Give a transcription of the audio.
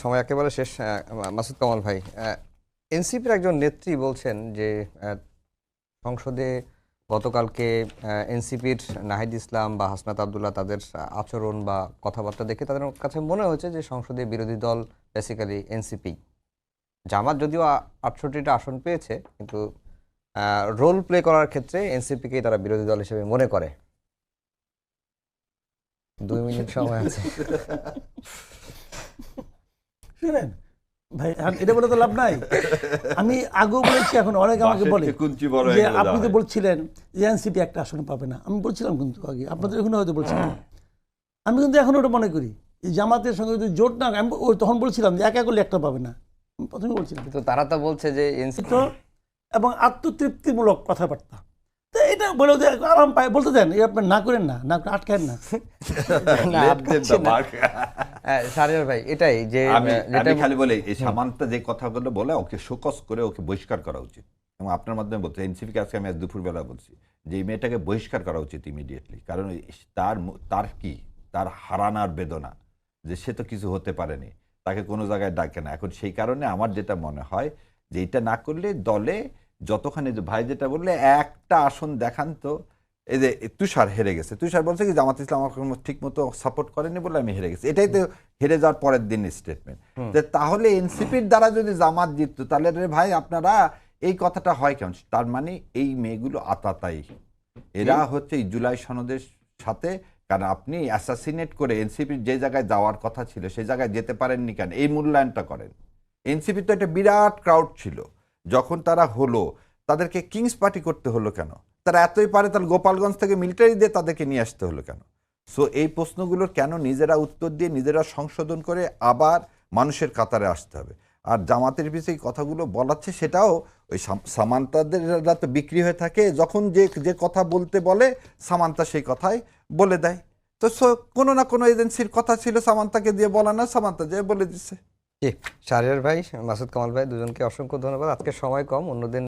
সময় একেবারে শেষ। মাসুদ কামাল ভাই, এনসিপির একজন নেত্রী বলছেন যে সংসদে গতকালকে এনসিপির নাহিদ ইসলাম বা হাসনাত আবদুল্লাহ তাদের আচরণ বা কথাবার্তা দেখে তাদের কাছে মনে হয়েছে যে সংসদে বিরোধী দল বেসিক্যালি এনসিপি। জামাত যদিও ৬৮টা আসন পেয়েছে, কিন্তু রোল প্লে করার ক্ষেত্রে এনসিপিকেই তারা বিরোধী দল হিসেবে মনে করে। 2 মিনিট সময় আছে। শুনেন ভাই, এটা বলে তো লাভ নাই। আমি আগেও বলেছি, এখন অনেকে আমাকে বলে যে আপনি তো বলছিলেন যে এনসিপি একটা আসন পাবে না। আমি বলছিলাম কিন্তু আগে, আপনাদের এখানে হয়তো বলছিলাম। আমি কিন্তু এখন ওটা মনে করি এই জামাতের সঙ্গে যদি জোট না, আমি তখন বলছিলাম যে একা করলে একটা পাবে না। আমি প্রথমে বলছিলাম, তো তারা তো বলছে যে এনসিপি তো এবং আত্মতৃপ্তিমূলক কথাবার্তা, তো এটা বলেও যে আরাম পায় বলতে দেন, এই আপনার না করেন না, না আটকায়েন না। শাহরিয়ার ভাই, এটাই যে আমি খালি বলি এই সামান্তা যে কথাগুলো বলে ওকে শোকস করে ওকে বহিষ্কার করা উচিত। এবং আপনার মাধ্যমে বলতে এনসিপিকে আজকে আমি আজ দুপুরবেলা বলছি যে এই মেয়েটাকে বহিষ্কার করা উচিত ইমিডিয়েটলি। কারণ তার কি তার হারানোর বেদনা, যে সে তো কিছু হতে পারেনি, তাকে কোনো জায়গায় ডাকে না। এখন সেই কারণে আমার যেটা মনে হয় যে এটা না করলে দলে যতখানি, ভাই যেটা বললে একটা আসন দেখান তো। এই যে তুষার হেরে গেছে, তুষার বলছে কি জামাত ইসলাম আমাকে ঠিক মতো সাপোর্ট করেনি বলে আমি হেরে গেছি। এটাই তো হেরে যাওয়ার পরের দিন স্টেটমেন্ট। তাহলে এনসিপির দ্বারা যদি জামাত জিততো তাহলে রে ভাই আপনারা এই কথাটা হয় কেমন? তার মানে এই মেয়েগুলো আতাতাই, এরা হচ্ছে এই জুলাই সনদের সাথে। কারণ আপনি অ্যাসাসিনেট করে এনসিপির যে জায়গায় যাওয়ার কথা ছিল সেই জায়গায় যেতে পারেননি কেন? এই মূল্যায়নটা করেন। এনসিপি তো একটা বিরাট ক্রাউড ছিল, যখন তারা হলো তাদেরকে কিংস পার্টি করতে হলো কেন? তারা এতই পারে তাহলে গোপালগঞ্জ থেকে মিলিটারি দিয়ে তাদেরকে নিয়ে আসতে হলো কেন? সো এই প্রশ্নগুলোর কেন নিজেরা উত্তর দিয়ে নিজেরা সংশোধন করে আবার মানুষের কাতারে আসতে হবে। আর জামাতের পিছিয়ে এই কথাগুলো বলাচ্ছে, সেটাও ওই সামান্তাদেররা তো বিক্রি হয়ে থাকে, যখন যে কথা বলতে বলে সামান্তা সেই কথাই বলে দেয়। তো কোনো না কোনো এজেন্সির কথা ছিল সামান্তাকে দিয়ে বলা না, সামান্তা যে বলে দিচ্ছে। শাহরিয়ার ভাই, মাসুদ কামাল ভাই, দুজনকে অসংখ্য ধন্যবাদ। আজকে সময় কম, অন্যদিন